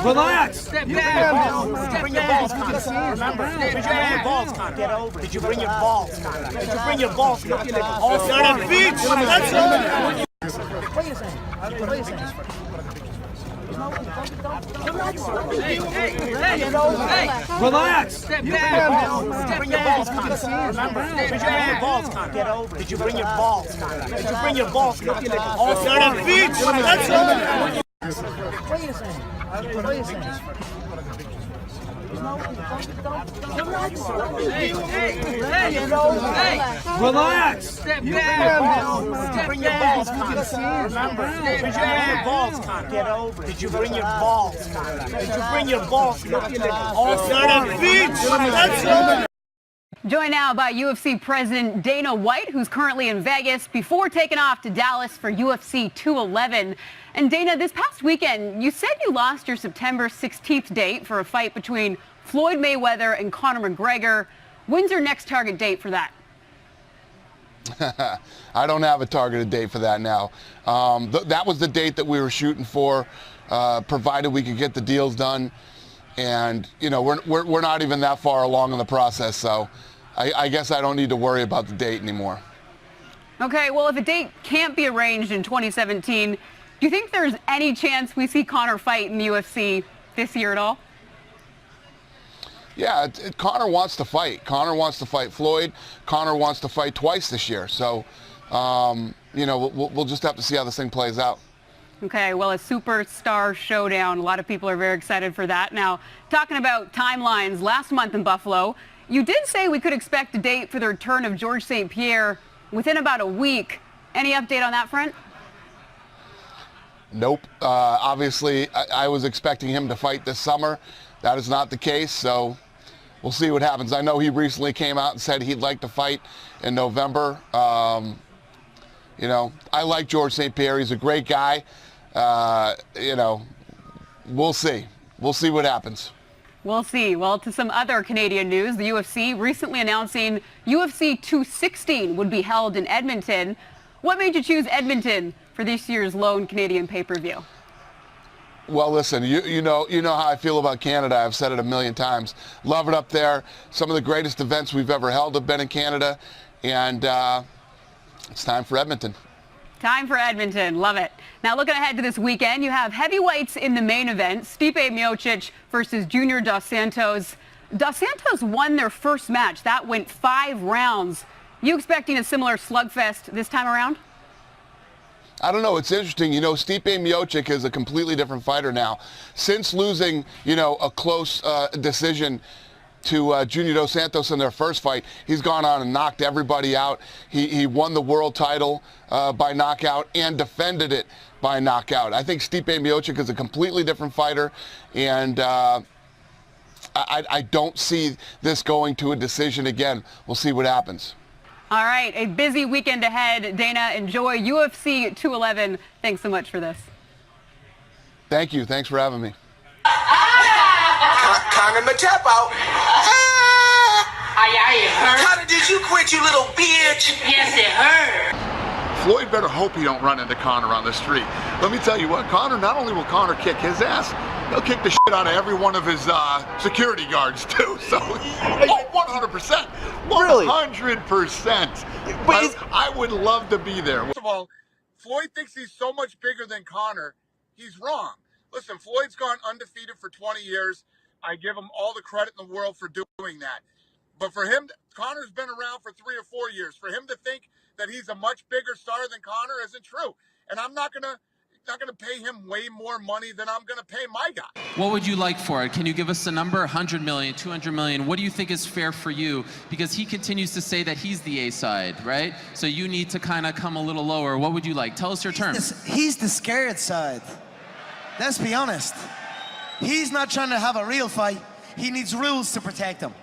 Relax. Step back. Bring your balls, Conor. Remember, did you bring your balls, Conor? Get over it. Did you bring your balls, Conor? Did you bring your balls, Conor? It's not a beach. That's all. What are you saying? What are you saying? Relax. Step back. Bring your balls, Conor. Remember, did you bring your balls, Conor? Get over it. Did you bring your balls, Conor? Did you bring your balls, Conor? It's not a beach. That's all. What are you saying? What are you saying? Relax. Step back. Bring your balls, Conor. Remember, did you bring your balls, Conor? Get over it. Did you bring your balls, Conor? Did you bring your balls, Conor? It's not a beach. That's all. Joined now by UFC President Dana White, who's currently in Vegas before taking off to Dallas for UFC 211. And Dana, this past weekend, you said you lost your September 16th date for a fight between Floyd Mayweather and Conor McGregor. When's your next target date for that? I don't have a targeted date for that now. That was the date that we were shooting for, provided we could get the deals done. And, you know, we're not even that far along in the process, so I guess I don't need to worry about the date anymore. Okay, well, if a date can't be arranged in 2017, do you think there's any chance we see Conor fight in the UFC this year at all? Yeah, Conor wants to fight. Conor wants to fight Floyd. Conor wants to fight twice this year. So, you know, we'll just have to see how this thing plays out. Okay, well, a superstar showdown. A lot of people are very excited for that. Now, talking about timelines, last month in Buffalo, you did say we could expect a date for the return of Georges St-Pierre within about a week. Any update on that front? Nope. Obviously, I was expecting him to fight this summer. That is not the case, so we'll see what happens. I know he recently came out and said he'd like to fight in November. You know, I like Georges St-Pierre. He's a great guy. You know, we'll see. We'll see what happens. We'll see. Well, to some other Canadian news, the UFC recently announcing UFC 216 would be held in Edmonton. What made you choose Edmonton for this year's lone Canadian pay-per-view? Well, listen, you know how I feel about Canada. I've said it a million times. Love it up there. Some of the greatest events we've ever held have been in Canada, and it's time for Edmonton. Time for Edmonton. Love it. Now, looking ahead to this weekend, you have heavyweights in the main event. Stipe Miocic versus Junior Dos Santos. Dos Santos won their first match. That went 5 rounds. You expecting a similar slugfest this time around? I don't know. It's interesting. You know, Stipe Miocic is a completely different fighter now. Since losing, you know, a close decision to Junior Dos Santos in their first fight, he's gone on and knocked everybody out. He won the world title by knockout and defended it by knockout. I think Stipe Miocic is a completely different fighter, and I don't see this going to a decision again. We'll see what happens. All right, a busy weekend ahead. Dana, enjoy UFC 211. Thanks so much for this. Thank you. Thanks for having me. Conor McGregor. It hurt. Conor, did you quit, you little bitch? Yes, it hurt. Floyd better hope he don't run into Conor on the street. Let me tell you what, Conor, not only will Conor kick his ass, he'll kick the shit out of every one of his security guards too. So, 100%. 100%. I would love to be there. First of all, Floyd thinks he's so much bigger than Conor. He's wrong. Listen, Floyd's gone undefeated for 20 years. I give him all the credit in the world for doing that. But for him, Conor's been around for 3 or 4 years. For him to think that he's a much bigger star than Conor isn't true. And I'm not gonna pay him way more money than I'm gonna pay my guy. What would you like for it? Can you give us a number? 100 million, 200 million? What do you think is fair for you? Because he continues to say that he's the A side, right? So you need to kind of come a little lower. What would you like? Tell us your terms. He's the scared side. Let's be honest. He's not trying to have a real fight. He needs rules to protect him.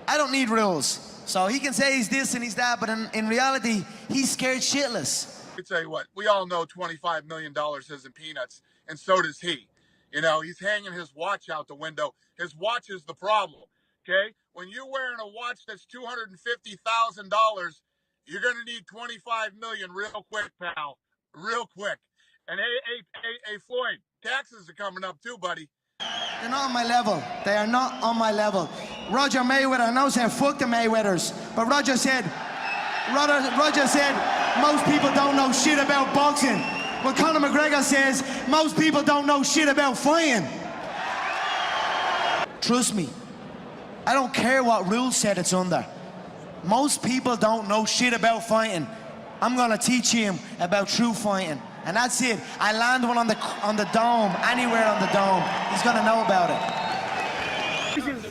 I don't need rules. So he can say he's this and he's that, but in reality, he's scared shitless. Let me tell you what, we all know $25 million isn't peanuts, and so does he. You know, he's hanging his watch out the window. His watch is the problem, okay? When you're wearing a watch that's $250,000, you're going to need $25 million real quick, pal, real quick. And hey, Floyd, taxes are coming up too, buddy. They're not on my level. They are not on my level. Roger Mayweather, I know said fuck the Mayweathers, but Roger said most people don't know shit about boxing. Well, Conor McGregor says most people don't know shit about fighting. Trust me, I don't care what rule set it's under. Most people don't know shit about fighting. I'm gonna teach him about true fighting. And that's it. I land one on the dome, anywhere on the dome. He's gonna know about it.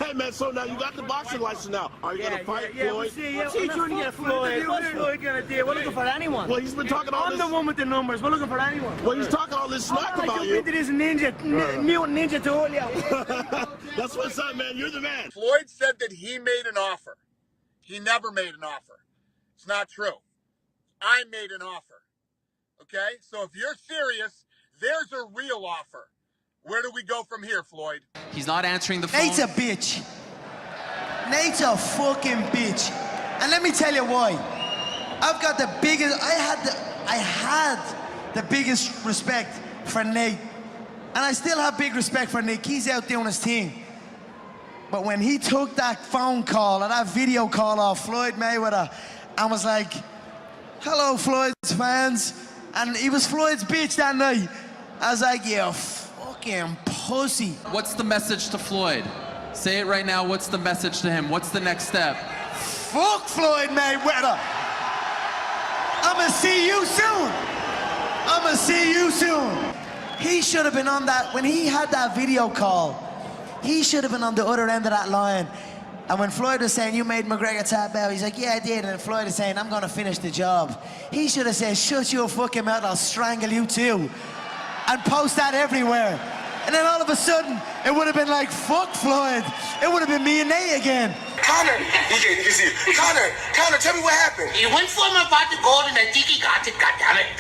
Hey man, so now you got the boxing license now. Are you gonna fight Floyd? We'll see. What's he trying to get Floyd? What's Floyd gonna do? We're looking for anyone. Well, he's been talking all this. I'm the one with the numbers. We're looking for anyone. Well, he's talking all this smack about you. Into this mutant ninja turtle. That's what's up, man. You're the man. Floyd said that he made an offer. He never made an offer. It's not true. I made an offer. Okay? So if you're serious, there's a real offer. Where do we go from here, Floyd? He's not answering the phone. Nate's a bitch. Nate's a fucking bitch. And let me tell you why. I've got the biggest, I had the biggest respect for Nate. And I still have big respect for Nick. He's out doing his thing. But when he took that phone call or that video call off Floyd Mayweather and was like, hello, Floyd's fans. And he was Floyd's bitch that night. I was like, you fucking pussy. What's the message to Floyd? Say it right now. What's the message to him? What's the next step? Fuck Floyd Mayweather. I'ma see you soon. I'ma see you soon. He should have been on that, when he had that video call, he should have been on the other end of that line. And when Floyd was saying, you made McGregor tap out, he's like, yeah, I did. And then Floyd is saying, I'm gonna finish the job. He should have said, shut your fucking mouth, I'll strangle you too. And post that everywhere. And then all of a sudden, it would have been like, fuck Floyd. It would have been me and Nate again. Conor, you can see it. Conor, tell me what happened. He went for my pot of gold and I think he got it, goddammit.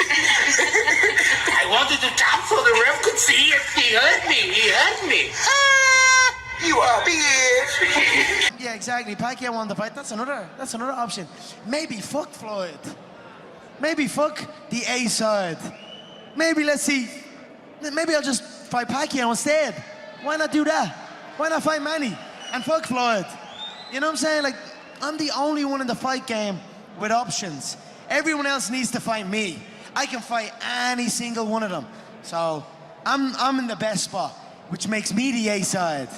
I wanted to tap so the ref could see it. He hurt me. You are bitch. Yeah, exactly. Pacquiao won the fight. That's another option. Maybe fuck Floyd. Maybe fuck the A side. Maybe let's see. Maybe I'll just fight Pacquiao instead. Why not do that? Why not fight Manny and fuck Floyd? You know what I'm saying? Like, I'm the only one in the fight game with options. Everyone else needs to fight me. I can fight any single one of them. So I'm in the best spot, which makes me the A side.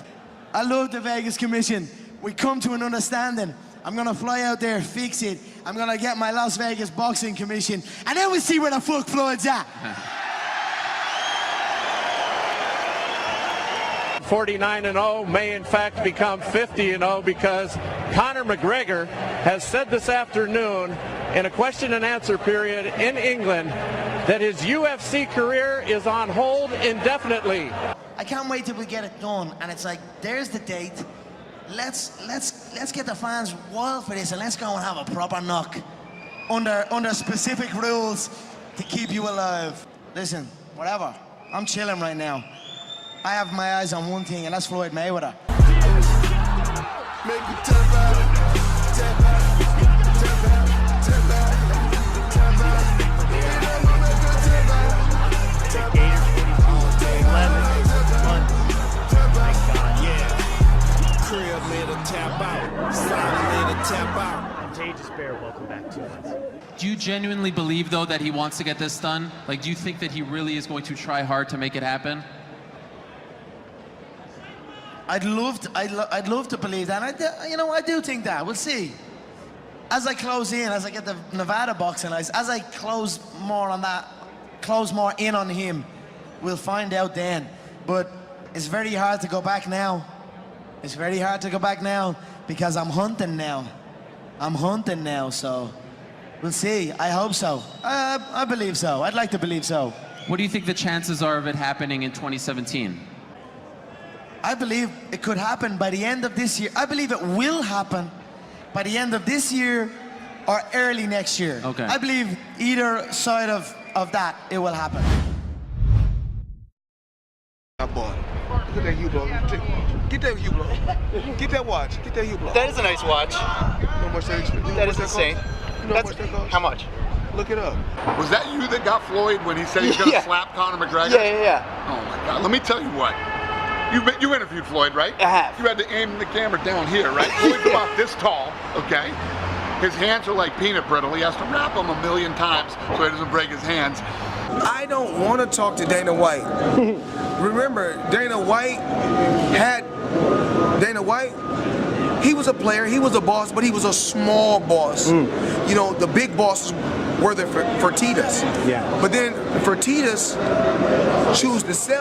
I love the Vegas Commission. We come to an understanding. I'm gonna fly out there, fix it. I'm gonna get my Las Vegas Boxing Commission, and then we see where the fuck Floyd's at. 49-0 may in fact become 50-0 because Conor McGregor has said this afternoon in a question and answer period in England that his UFC career is on hold indefinitely. I can't wait till we get it done, and it's like, there's the date. Let's get the fans wild for this, and let's go and have a proper knock under specific rules to keep you alive. Listen, whatever. I'm chilling right now. I have my eyes on one thing, and that's Floyd Mayweather. Welcome back to us. Do you genuinely believe, though, that he wants to get this done? Like, do you think that he really is going to try hard to make it happen? I'd love to believe that. I do think that. We'll see. As I close in, as I get the Nevada boxing license, as I close more in on him, we'll find out then. But it's very hard to go back now. It's very hard to go back now because I'm hunting now. So we'll see. I hope so. I believe so. I'd like to believe so. What do you think the chances are of it happening in 2017? I believe it could happen by the end of this year. I believe it will happen by the end of this year or early next year. Okay. I believe either side of that, it will happen. I bought it. Look at that Hublot. Get that Hublot. Get that watch. Get that Hublot. That is a nice watch. You know how much that is? That is insane. You know how much that costs? How much? Look it up. Was that you that got Floyd when he said he's going to slap Conor McGregor? Yeah. Oh my God. Let me tell you what. You interviewed Floyd, right? I have. You had to aim the camera down here, right? Floyd's about this tall, okay? His hands are like peanut brittle. He has to wrap them 1,000,000 times so he doesn't break his hands. I don't want to talk to Dana White. Remember, Dana White, he was a player, he was a boss, but he was a small boss. You know, the big bosses were the Fertittas. Yeah. But then Fertittas choose to sell